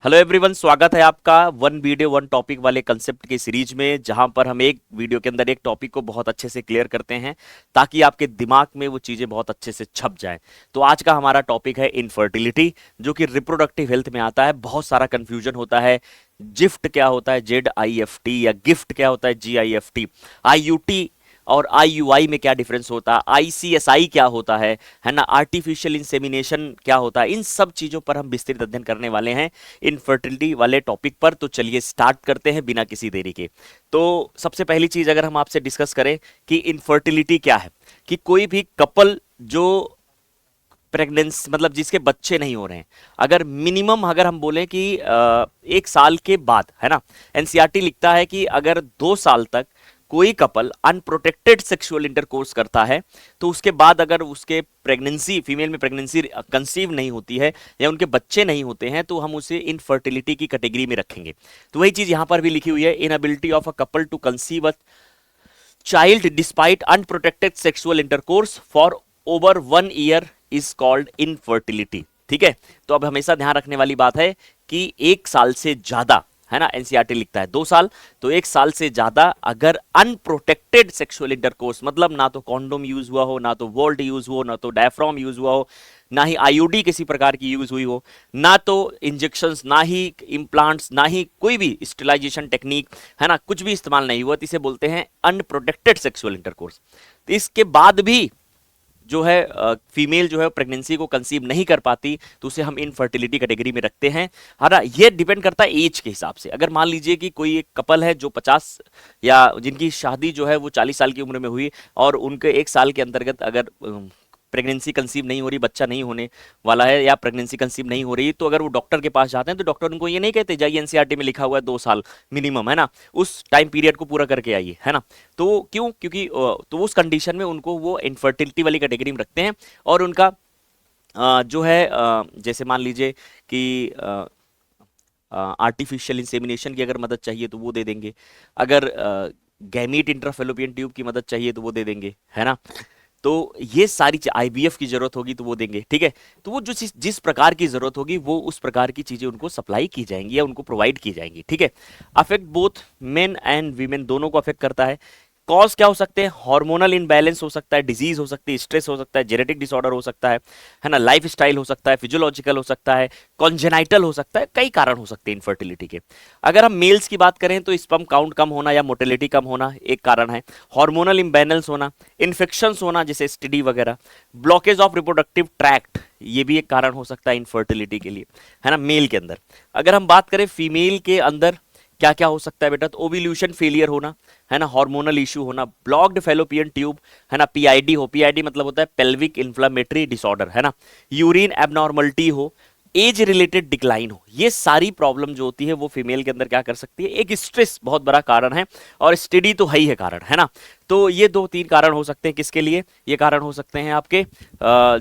Hello everyone, स्वागत है आपका वन वीडियो वन टॉपिक वाले कंसेप्ट की सीरीज में, जहां पर हम एक वीडियो के अंदर एक टॉपिक को बहुत अच्छे से क्लियर करते हैं ताकि आपके दिमाग में वो चीजें बहुत अच्छे से छप जाएं। तो आज का हमारा टॉपिक है इनफर्टिलिटी, जो कि रिप्रोडक्टिव हेल्थ में आता है। बहुत सारा कंफ्यूजन होता है। जिफ्ट क्या होता है, ZIFT, या गिफ्ट क्या होता है, GIFT, IUT और IUI में क्या डिफरेंस होता है, ICSI क्या होता है ना, आर्टिफिशियल इंसेमिनेशन क्या होता है। इन सब चीजों पर हम विस्तृत अध्ययन करने वाले हैं इनफर्टिलिटी वाले टॉपिक पर। तो चलिए स्टार्ट करते हैं बिना किसी देरी के। तो सबसे पहली चीज अगर हम आपसे डिस्कस करें कि इनफर्टिलिटी क्या है, कि कोई भी कपल जो प्रेगनेंसी मतलब जिसके बच्चे नहीं हो रहे हैं, अगर मिनिमम अगर हम बोले कि 1 साल के बाद, है ना, एनसीईआरटी लिखता है कि अगर 2 साल तक कोई कपल अनप्रोटेक्टेड सेक्सुअल इंटरकोर्स करता है, तो उसके बाद अगर उसके प्रेगनेंसी, फीमेल में प्रेगनेंसी कंसीव नहीं होती है या उनके बच्चे नहीं होते हैं, तो हम उसे इनफर्टिलिटी की कैटेगरी में रखेंगे। तो वही चीज यहां पर भी लिखी हुई है, inability of a couple to conceive a child despite unprotected sexual intercourse for over 1 year is called infertility. ठीक है, तो अब हमेशा ध्यान रखने वाली बात है कि 1 साल से ज्यादा, है ना, एनसीईआरटी लिखता है 2 साल, तो 1 साल से ज्यादा अगर अनप्रोटेक्टेड सेक्सुअल इंटरकोर्स, मतलब ना तो कॉन्डोम यूज हुआ हो, ना तो वोल्ट यूज हो, ना तो डायफ्राम यूज हुआ हो, ना ही आईयूडी किसी प्रकार की यूज हुई हो, ना तो इंजेक्शंस, ना ही इम्प्लांट्स, ना ही कोई भी स्टेलाइजेशन टेक्निक, है ना, कुछ भी इस्तेमाल नहीं हुआ, तो इसे बोलते हैं अनप्रोटेक्टेड सेक्सुअल इंटरकोर्स। तो इसके बाद भी जो है फीमेल जो है प्रेगनेंसी को कंसीव नहीं कर पाती, तो उसे हम इनफर्टिलिटी कैटेगरी में रखते हैं। हाँ, ये डिपेंड करता है एज के हिसाब से। अगर मान लीजिए कि कोई एक कपल है जो 50 या जिनकी शादी जो है वो 40 साल की उम्र में हुई, और उनके 1 साल के अंतर्गत अगर प्रेगनेंसी कंसीव नहीं हो रही, बच्चा नहीं होने वाला है, या प्रेगनेंसी कंसीव नहीं हो रही, तो अगर वो डॉक्टर के पास जाते हैं तो डॉक्टर उनको ये नहीं कहते जाइए एनसीईआरटी में लिखा हुआ है 2 साल मिनिमम, है ना, उस टाइम पीरियड को पूरा करके आइए, है ना। तो क्यों? क्योंकि तो उस कंडीशन में उनको वो इनफर्टिलिटी वाली कैटेगरी में रखते हैं, और उनका जो है जैसे मान लीजिए कि आर्टिफिशियल इंसेमिनेशन की अगर मदद चाहिए तो वो दे देंगे, अगर गैमीट इंट्राफेलोपियन ट्यूब की मदद चाहिए तो वो दे देंगे, है ना। तो ये सारी आईवीएफ की जरूरत होगी तो वो देंगे। ठीक है, तो वो जो जिस प्रकार की जरूरत होगी वो उस प्रकार की चीजें उनको सप्लाई की जाएंगी या उनको प्रोवाइड की जाएंगी। ठीक है, affect both men and women, दोनों को अफेक्ट करता है। कॉज क्या हो सकते हैं? हार्मोनल इनबैलेंस हो सकता है, डिजीज हो सकती है, स्ट्रेस हो सकता है, जेनेटिक डिसऑर्डर हो सकता है ना, लाइफ स्टाइल हो सकता है, फिजियोलॉजिकल हो सकता है, कॉन्जेनाइटल हो सकता है, कई कारण हो सकते हैं इनफर्टिलिटी के। अगर हम मेल्स की बात करें तो स्पर्म काउंट कम होना या मोटिलिटी कम होना एक कारण है, हार्मोनल इम्बैलेंस होना, इन्फेक्शंस होना जैसे एसटीडी वगैरह, ब्लॉकेज ऑफ रिप्रोडक्टिव ट्रैक्ट, ये भी एक कारण हो सकता है इनफर्टिलिटी के लिए, है ना, मेल के अंदर। अगर हम बात करें फीमेल के अंदर क्या क्या हो सकता है बेटा, तो ओव्यूलेशन फेलियर होना, है ना, हार्मोनल इशू होना, ब्लॉक्ड फेलोपियन ट्यूब, है ना, पीआईडी हो, पीआईडी मतलब होता है पेल्विक इन्फ्लामेटरी डिसऑर्डर, है ना, यूरिन एबनॉर्मलिटी हो, एज रिलेटेड डिक्लाइन हो। ये सारी प्रॉब्लम जो होती है वो फीमेल के अंदर क्या कर सकती है, एक स्ट्रेस बहुत बड़ा कारण है, और स्टडी तो है ही है कारण, है ना। तो ये 2-3 कारण हो सकते हैं किसके लिए, ये कारण हो सकते हैं आपके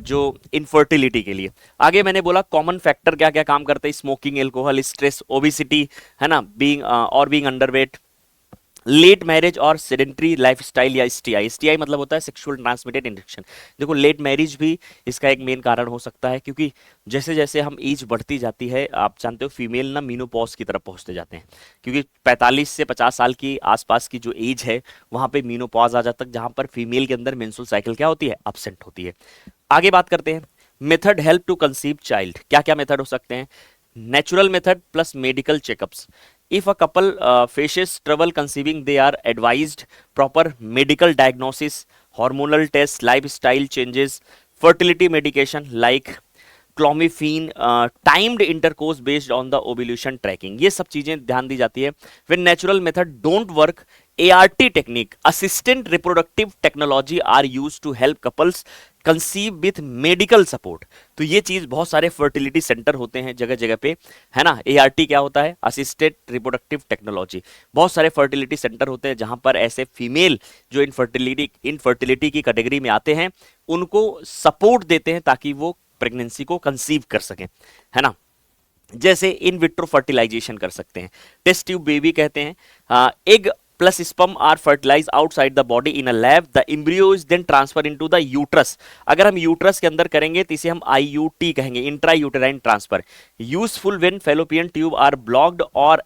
जो इनफर्टिलिटी के लिए। आगे मैंने बोला कॉमन फैक्टर क्या क्या काम करते हैं, स्मोकिंग, एल्कोहल, स्ट्रेस, ओबिसिटी, है ना, बीइंग अंडरवेट, लेट मैरिज और सेडेंट्री लाइफस्टाइल या एसटीआई। एसटीआई मतलब होता है सेक्सुअल ट्रांसमिटेड इन्फेक्शन। देखो लेट मैरिज भी इसका एक मेन कारण हो सकता है, क्योंकि जैसे जैसे हम एज बढ़ती जाती है, आप जानते हो फीमेल ना मीनोपॉज की तरफ पहुंचते जाते हैं, क्योंकि 45 से 50 साल की आसपास की जो एज है वहां पे मीनोपॉज आ जाता है, जहां पर फीमेल के अंदर मेंस्ट्रुअल साइकिल क्या होती है, अब्सेंट होती है। आगे बात करते हैं method help to conceive child. क्या क्या मेथड हो सकते हैं? Natural method plus medical checkups. If a couple faces trouble conceiving, they are advised proper medical diagnosis, hormonal tests, lifestyle changes, fertility medication like clomiphene, timed intercourse based on the ovulation tracking, ये सब चीजें ध्यान दी जाती है। When natural method don't work, ART technique, assistant reproductive technology are used to help couples conceive with medical support. तो ये चीज बहुत सारे फर्टिलिटी सेंटर होते हैं जगह जगह पे, है ना। एआरटी क्या होता है? Assisted reproductive technology. बहुत सारे फर्टिलिटी सेंटर होते हैं जहां पर ऐसे फीमेल जो इनफर्टिलिटी की कैटेगरी में आते हैं उनको सपोर्ट देते हैं ताकि वो प्रेगनेंसी को कंसीव कर सकें, है ना। जैसे इन विट्रो फर्टिलाइजेशन कर सकते हैं, टेस्ट ट्यूब बेबी कहते हैं, egg plus sperm are fertilized outside the body in a lab. The embryo is then transferred into the uterus. अगर हम यूट्रस के अंदर करेंगे तो इसे हम IUT कहेंगे, intra uterine transfer. Useful when fallopian tube are blocked और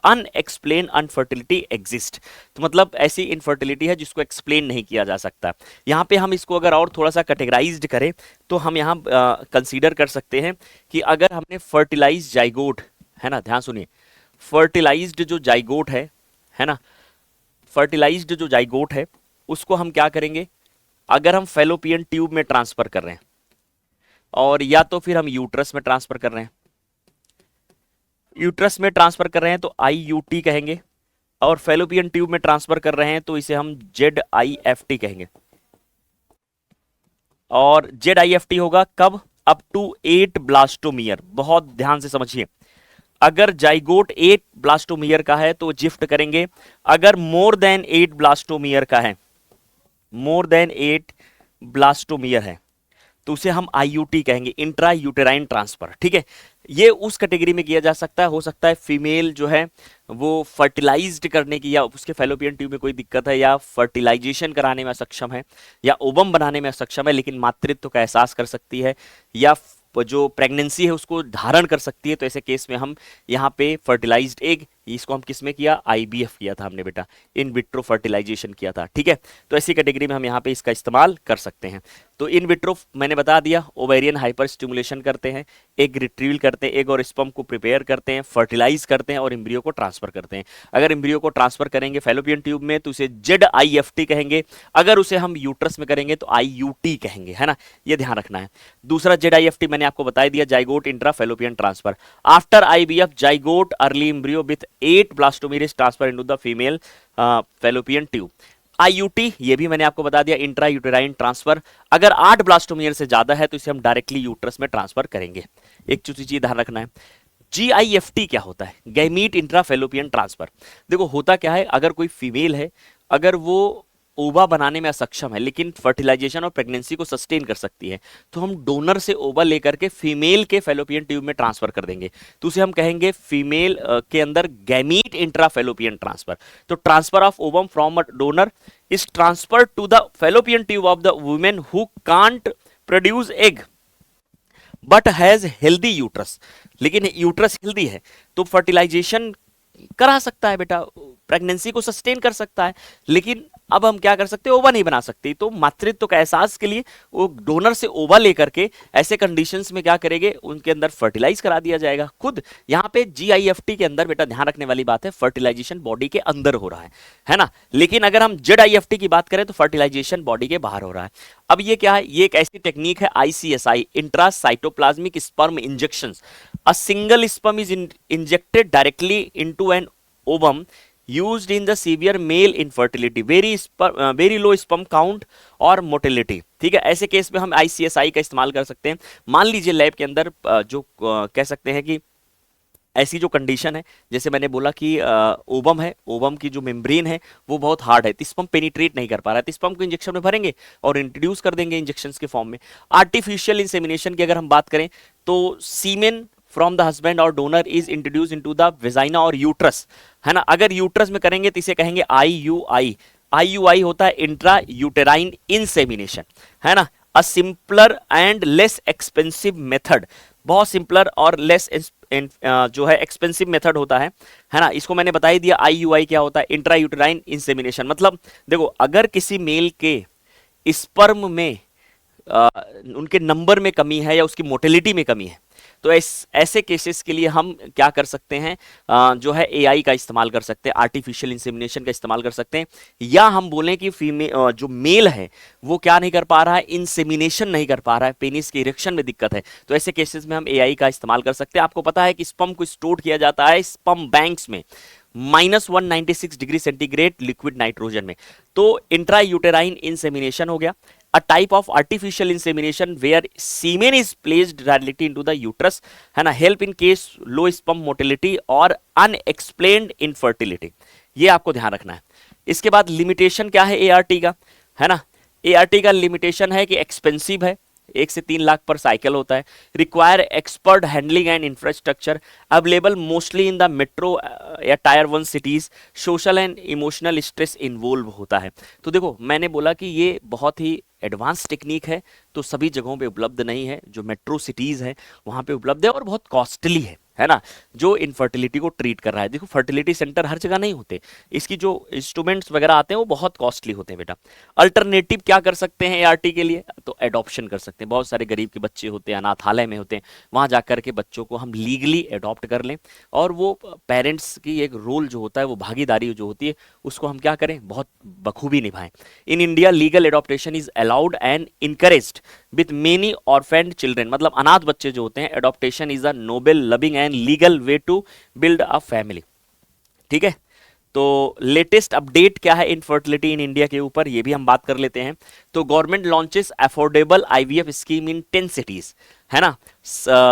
अनएक्सप्लेन अनफर्टिलिटी एग्जिस्ट. तो मतलब ऐसी इनफर्टिलिटी है जिसको एक्सप्लेन नहीं किया जा सकता. यहाँ पे हम इसको अगर और थोड़ा सा कैटेगराइज्ड करें तो हम यहाँ कंसीडर कर सकते हैं कि अगर हमने फर्टिलाइज जाइगोट, है ना, ध्यान सुनिए, फर्टिलाइज्ड जो जाइगोट है ना, फर्टिलाइज्ड जो जाइगोट है उसको हम क्या करेंगे, अगर हम फेलोपियन ट्यूब में ट्रांसफर कर रहे हैं और या तो फिर हम यूट्रस में ट्रांसफर कर रहे हैं, यूट्रस में ट्रांसफर कर रहे हैं तो IUT कहेंगे, और फेलोपियन ट्यूब में ट्रांसफर कर रहे हैं तो इसे हम ZIFT कहेंगे. और ZIFT होगा कब, अप टू 8 ब्लास्टोमियर. बहुत ध्यान से समझिए, अगर जाइगोट 8 ब्लास्टोमियर का है तो जिफ्ट करेंगे. अगर मोर देन 8 ब्लास्टोमियर का है, मोर देन 8 ब्लास्टोमियर है तो उसे हम IUT कहेंगे, इंट्रा यूटेराइन ट्रांसफर. ठीक है, ये उस कैटेगरी में किया जा सकता है. हो सकता है फीमेल जो है वो फर्टिलाइज्ड करने की या उसके फेलोपियन ट्यूब में कोई दिक्कत है, या फर्टिलाइजेशन कराने में सक्षम है, या ओवम बनाने में सक्षम है लेकिन मातृत्व का एहसास कर सकती है, या जो प्रेगनेंसी है उसको धारण कर सकती है. तो ऐसे केस में हम यहाँ पे फर्टिलाइज्ड एग, इसको हम किस में किया, IVF किया था हमने बेटा, इन विट्रो फर्टिलाइजेशन किया था. ठीक है, तो ऐसी कैटेगरी में हम यहाँ पे इसका इस्तेमाल कर सकते हैं. तो इन विट्रो मैंने बता दिया, ओवेरियन हाइपर स्टिमुलेशन करते हैं, एग रिट्रीवल करते हैं, एग और स्पर्म को प्रिपेयर करते हैं, फर्टिलाइज करते हैं और एम्ब्रियो को ट्रांसफर करते हैं. अगर एम्ब्रियो को ट्रांसफर करेंगे फेलोपियन ट्यूब में तो उसे ZIFT कहेंगे, अगर उसे हम यूट्रस में करेंगे तो IUT कहेंगे, है ना, ये ध्यान रखना है. दूसरा ZIFT मैंने आपको बता दिया, zygote intra fallopian transfer. After IVF zygote early embryo with 8 blastomere is transfer into the female fallopian tube. IUT ये भी मैंने आपको बता दिया, इंट्रा यूटेराइन ट्रांसफर. अगर 8 ब्लास्टोमियर से ज्यादा है तो इसे हम डायरेक्टली यूट्रस में ट्रांसफर करेंगे. एक चीज ध्यान रखना है, GIFT क्या होता है, गैमीट इंट्रा फेलोपियन ट्रांसफर. देखो होता क्या है, अगर कोई फीमेल है, अगर वो ओवा बनाने में असक्षम है लेकिन फर्टिलाइजेशन और प्रेगनेंसी को सस्टेन कर सकती है, तो हम डोनर से ओवा लेकर के फीमेल के फेलोपियन ट्यूब में ट्रांसफर कर देंगे. तो उसे हम कहेंगे फीमेल के अंदर गैमीट इंट्रा फेलोपियन ट्रांसफर. तो transfer of ovum from a donor is transfer to the fallopian tube of the women who can't produce egg but has healthy uterus. लेकिन यूट्रस हेल्दी है तो फर्टिलाइजेशन करा सकता है बेटा, प्रेगनेंसी को sustain कर सकता है, लेकिन अब हम क्या कर सकते हैं, ओवा नहीं बना सकते. तो मातृत्व का एहसास के लिए वो डोनर से ओवा लेकर के ऐसे कंडीशंस में क्या करेंगे, उनके अंदर फर्टिलाइज करा दिया जाएगा खुद. यहाँ पे GIFT के अंदर बेटा ध्यान रखने वाली बात है, फर्टिलाइजेशन बॉडी के अंदर हो रहा है ना. लेकिन अगर हम ZIFT की बात करें तो फर्टिलाइजेशन बॉडी के बाहर हो रहा है. अब ये क्या है, ये एक ऐसी टेक्निक है ICSI, intracytoplasmic sperm injection. A single sperm is injected directly into an ovum used in the severe male infertility, very low sperm count और मोटिलिटी. ठीक है, ऐसे केस में हम ICSI का इस्तेमाल कर सकते हैं. मान लीजिए लैब के अंदर जो कह सकते हैं कि ऐसी जो कंडीशन है, जैसे मैंने बोला कि ओवम है, ओवम की जो मेम्ब्रेन है वो बहुत हार्ड है, तो स्पर्म पेनिट्रेट नहीं कर पा रहा है, तो स्पर्म को इंजेक्शन में भरेंगे और इंट्रोड्यूस कर देंगे इंजेक्शन के फॉर्म में. आर्टिफिशियल इंसेमिनेशन की अगर हम बात करें तो सीमेन फ्रॉम द हस्बैंड और donor is introduce into the vagina और यूट्रस, है ना. अगर यूट्रस में करेंगे तो इसे कहेंगे IUI होता है इंट्रा यूटेराइन इंसेमिनेशन, है ना. A simpler and less expensive method, बहुत सिंपलर और लेस जो है एक्सपेंसिव मेथड होता है ना. इसको मैंने बता ही दिया. IUI क्या होता है, इंट्रा यूटेराइन इंसेमिनेशन. मतलब देखो, अगर किसी मेल के स्पर्म में उनके नंबर में कमी है या उसकी मोटिलिटी में कमी है, तो ऐसे केसेस के लिए हम क्या कर सकते हैं, जो है AI का इस्तेमाल कर सकते हैं, आर्टिफिशियल इंसेमिनेशन का इस्तेमाल कर सकते हैं. या हम बोलें कि फीमेल जो मेल है वो क्या नहीं कर पा रहा है, इंसेमिनेशन नहीं कर पा रहा है, पेनिस के इरेक्शन में दिक्कत है, तो ऐसे केसेस में हम AI का इस्तेमाल कर सकते हैं. आपको पता है कि स्पर्म को स्टोर किया जाता है स्पर्म बैंक्स में -196 डिग्री सेंटीग्रेड लिक्विड नाइट्रोजन में. तो इंट्रा यूटेराइन इंसेमिनेशन हो गया. A type of artificial insemination where semen is placed directly into the uterus, है ना, help in case low sperm motility और unexplained infertility. ये आपको ध्यान रखना है. इसके बाद लिमिटेशन क्या है ART का, है ना. ART का लिमिटेशन है कि एक्सपेंसिव है, 1 से 3 लाख पर साइकिल होता है। Require expert handling and infrastructure, available mostly in the metro या tier 1 cities, social and emotional stress involve होता है। तो देखो मैंने बोला कि ये बहुत ही एडवांस टेक्निक है, तो सभी जगहों पे उपलब्ध नहीं है, जो मेट्रो सिटीज है वहां पे उपलब्ध है और बहुत कॉस्टली है ना, जो इनफर्टिलिटी को ट्रीट कर रहा है। देखो फर्टिलिटी सेंटर हर जगह नहीं होते, इसकी जो इंस्ट्रूमेंट्स वगैरह आते हैं वो बहुत कॉस्टली होते हैं बेटा। अल्टरनेटिव क्या कर सकते हैं एआरटी के लिए, तो एडॉप्शन कर सकते हैं। बहुत सारे गरीब के बच्चे होते हैं, अनाथालय में होते हैं, वहां जाकर के बच्चों को हम लीगली एडॉप्ट कर लें और वो पेरेंट्स की एक रोल जो होता है, वो भागीदारी जो होती है, उसको हम क्या करें, बहुत बखूबी निभाएं। In India legal adoption is allowed and encouraged with many orphaned children, मतलब अनाथ बच्चे जो होते हैं, adoption is a noble loving and legal way to build a family. ठीक है, तो लेटेस्ट अपडेट क्या है इनफर्टिलिटी इन इंडिया के ऊपर, ये भी हम बात कर लेते हैं। तो government launches affordable IVF scheme in 10 cities, है ना।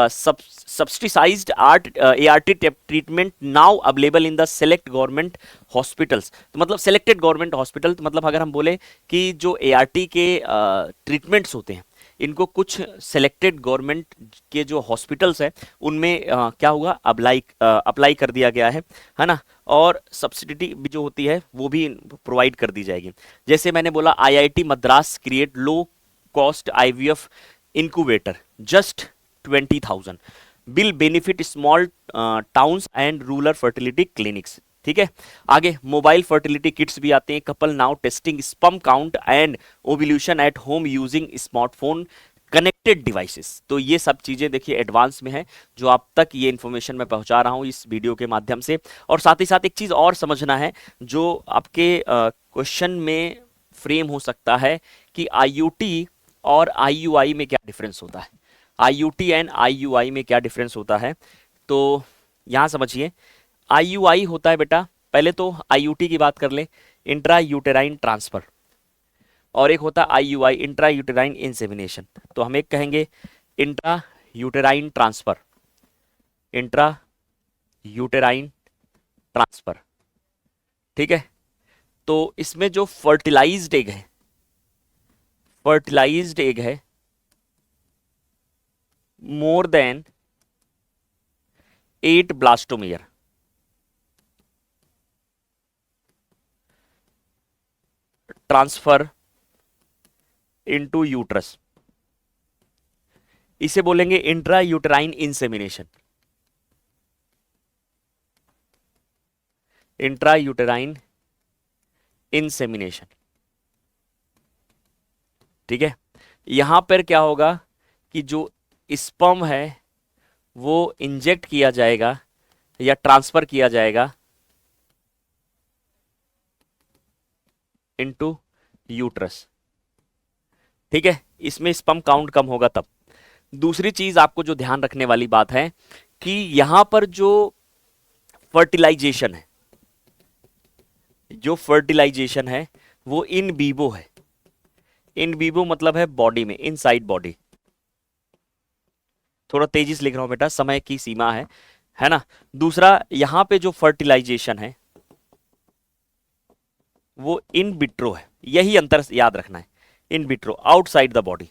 Subsidised ART treatment now available in the select government hospitals, तो मतलब सेलेक्टेड गवर्नमेंट हॉस्पिटल, तो मतलब अगर हम बोले कि जो एआरटी के ट्रीटमेंट्स होते हैं, इनको कुछ सेलेक्टेड गवर्नमेंट के जो हॉस्पिटल्स है उनमें क्या हुआ, अप्लाई कर दिया गया है ना। और सब्सिडी भी जो होती है वो भी प्रोवाइड कर दी जाएगी। जैसे मैंने बोला IIT Madras create low cost IVF incubator just 20,000 will benefit small towns and rural fertility clinics. ठीक है, आगे मोबाइल फर्टिलिटी किट्स भी आते हैं। Couple now testing sperm count and ovulation at home using smartphone connected devices. तो ये सब चीजें देखिए एडवांस में है, जो आप तक ये इन्फॉर्मेशन मैं पहुंचा रहा हूं इस वीडियो के माध्यम से। और साथ ही साथ एक चीज और समझना है जो आपके क्वेश्चन में फ्रेम हो सकता है कि आईयूटी और आईयूआई में क्या डिफरेंस होता है, आईयूटी एंड आईयूआई में क्या डिफरेंस होता है। तो यहां समझिए, आईयूआई होता है बेटा, पहले तो आईयूटी की बात कर ले, इंट्रा यूटेराइन ट्रांसफर, और एक होता है आईयूआई इंट्रा यूटेराइन इंसेमिनेशन। तो हम एक कहेंगे intra uterine transfer, intra uterine transfer. ठीक है, तो इसमें जो फर्टिलाइज्ड एग है, फर्टिलाइज्ड एग है more than 8 blastomere, transfer into uterus, इसे बोलेंगे intra uterine insemination, intra uterine insemination. ठीक है, यहां पर क्या होगा कि जो स्पर्म है वो इंजेक्ट किया जाएगा या ट्रांसफर किया जाएगा इनटू यूट्रस। ठीक है, इसमें स्पर्म काउंट कम होगा तब। दूसरी चीज आपको जो ध्यान रखने वाली बात है कि यहां पर जो फर्टिलाइजेशन है, जो फर्टिलाइजेशन है वो इन वीवो है। इन वीवो मतलब है बॉडी में, इनसाइड बॉडी। थोड़ा तेजी से लिख रहा हूं बेटा, समय की सीमा है ना। दूसरा यहां पे जो फर्टिलाइजेशन है वो इन विट्रो है, यही अंतर याद रखना है। In vitro outside the body,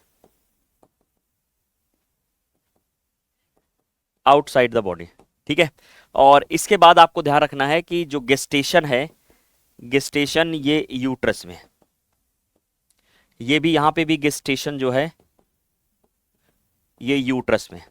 outside the body. ठीक है, और इसके बाद आपको ध्यान रखना है कि जो गेस्टेशन है, गेस्टेशन ये यूट्रस में है, ये भी यहां पे भी गेस्टेशन जो है ये यूट्रस में।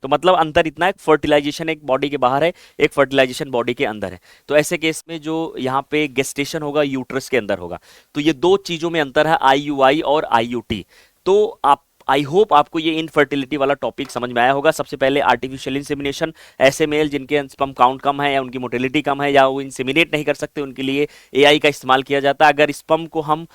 तो मतलब अंतर इतना है, फर्टिलाइजेशन एक बॉडी के बाहर है, एक फर्टिलाइजेशन बॉडी के अंदर है। तो ऐसे केस में जो यहाँ पे गेस्टेशन होगा यूट्रस के अंदर होगा। तो ये दो चीजों में अंतर है, आईयूआई और आईयूटी। तो आप आई होप आपको ये इनफर्टिलिटी वाला टॉपिक समझ में आया होगा। सबसे पहले आर्टिफिशियल इंसेमिनेशन, ऐसे मेल जिनके स्पर्म काउंट कम है या उनकी मोटिलिटी कम है या वो इंसेमिनेट नहीं कर सकते, उनके लिए एआई का इस्तेमाल किया जाता है। अगर स्पर्म को हम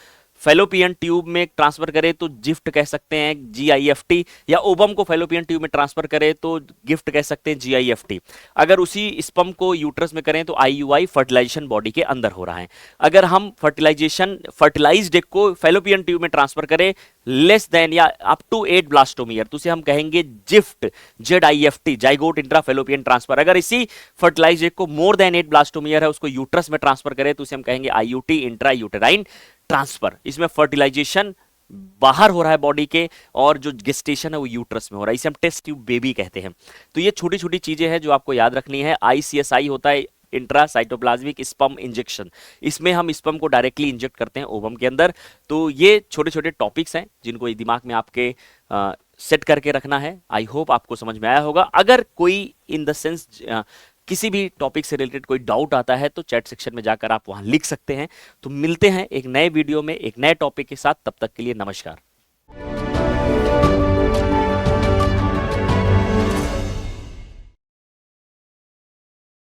फेलोपियन ट्यूब में ट्रांसफर करें तो जिफ्ट कह सकते हैं जीआईएफटी, या ओबम को फेलोपियन ट्यूब में ट्रांसफर करें तो गिफ्ट कह सकते हैं जीआईएफटी। अगर उसी स्पर्म को यूट्रस में करें तो आईयूआई, फर्टिलाइजेशन बॉडी के अंदर हो रहा है। अगर हम फर्टिलाइज्ड एग को फेलोपियन ट्यूब में ट्रांसफर करें लेस देन या अप टू 8 ब्लास्टोमियर, तो उसे हम कहेंगे GIFT, ZIFT, zygote intra fallopian transfer. अगर इसी फर्टिलाइज्ड एग को मोर देन 8 ब्लास्टोमियर है, उसको यूट्रस में ट्रांसफर करें तो उसे हम कहेंगे आईयूटी, इंट्रा यूटेराइन ट्रांसफर। इसमें फर्टिलाइजेशन बाहर हो रहा है बॉडी के, और जो गेस्टेशन है वो यूट्रस में हो रहा है, इसे हम टेस्ट ट्यूब बेबी कहते हैं। तो ये छोटी छोटी चीजें हैं जो आपको याद रखनी है। ICSI होता है इंट्रा साइटोप्लाज्मिक स्पर्म इंजेक्शन, इसमें हम स्पर्म को डायरेक्टली इंजेक्ट करते हैं ओवम के अंदर। तो ये छोटे छोटे टॉपिक्स हैं जिनको दिमाग में आपके सेट करके रखना है। आई होप आपको समझ में आया होगा। अगर कोई इन द सेंस किसी भी टॉपिक से रिलेटेड कोई डाउट आता है तो चैट सेक्शन में जाकर आप वहां लिख सकते हैं। तो मिलते हैं एक नए वीडियो में एक नए टॉपिक के साथ, तब तक के लिए नमस्कार।